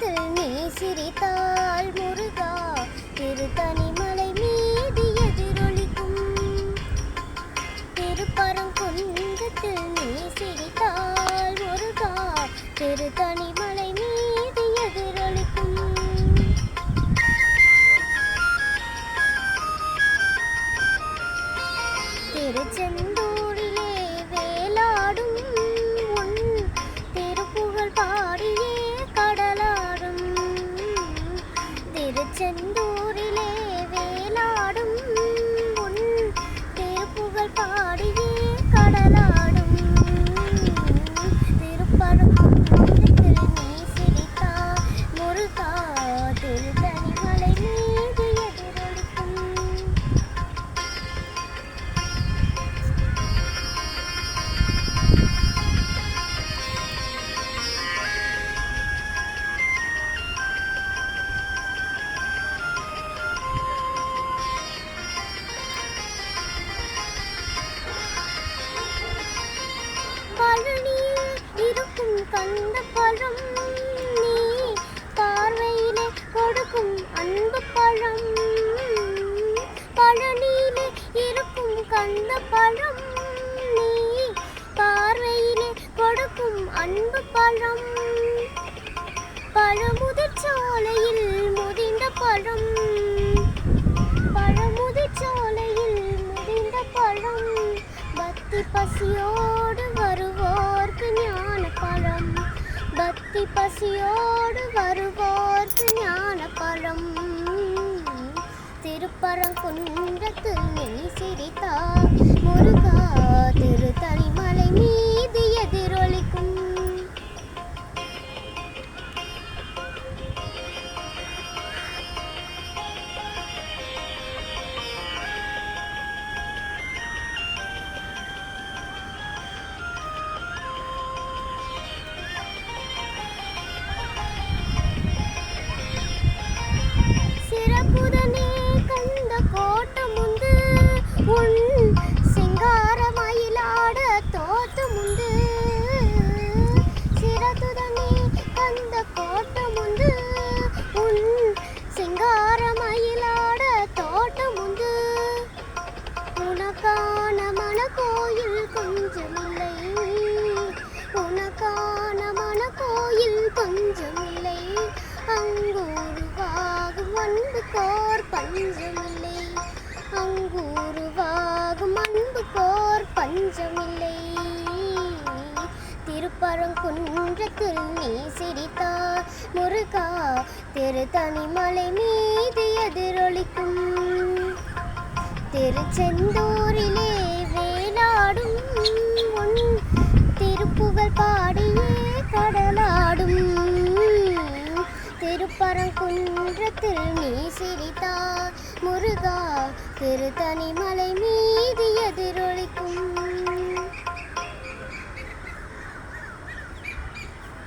திருப்பரங்குன்றத்தில் நீ சிரித்தால் முருகா திருத்தணிமலை மீது எதிரொலிக்கும். திருப்பரங்குன்றத்தில் நீ சிரித்தால் முருகா திருத்தணிமலை மீது எதிரொலிக்கும். திருச்செந்தூரிலே வேலாடும் உன் திருப்புகழ் பாடியே கடலாடும். திருச்செந்தூரிலே வேலாடும் உன் திருப்புகழ் பாடியே கடலாடும். திருப்பரங்குன்றத்தில் நீ சிரித்தால் முருகா திருத்தணிமலை மீது எதிரொலிக்கும். பழனியில் இருக்கும் கந்த பழம் நீ பார்வையிலே கொடுக்கும் அன்பு பழம். பழனியிலே இருக்கும் கந்த பழம் நீ பார்வையிலே கொடுக்கும் அன்பு பழம். பழமுதிர் சோலையில் முதிர்ந்த பழம். பழமுதிர் சோலையில் முதிர்ந்த பழம். பக்தி பசியோடு வருவோர்க்கு ஞான பழம். பக்தி பசியோடு வருவோர்க்கு ஞான பழம். திருப்பரங்குன்றத்தில் நீ சிரித்தால் முருகா திருத்தணிமலை மீது எதிரொலிக்கும். சிறப்புதனே கந்த கோட்டமுந்து உன் சிங்கார மயிலாட தோட்டமுந்து. சிறப்புதனே கந்த கோட்டமுந்து உன் சிங்கார மயிலாட தோட்டமுந்து. உனக்கான மனக்கோயில் கொஞ்சமில்லை. உனக்கான மனக்கோயில் கொஞ்சமில்லை. அங்கூருவாகும் அன்புக்கோர் பஞ்சமில்லை. அங்கூருவாகும் அன்புக்கோர் பஞ்சமில்லை. திருப்பரங்குன்றத்தில் நீ சிரித்தால் முருகா திருத்தணிமலை மீது எதிரொலிக்கும். திருச்செந்தூரிலே வேலாடும் உன் திருப்புகழ் பாடியே கடலாடும். திருப்பரங்குன்றத்தில் நீ சிரித்தால் முருகா திருத்தணிமலை மீது எதிரொலிக்கும்.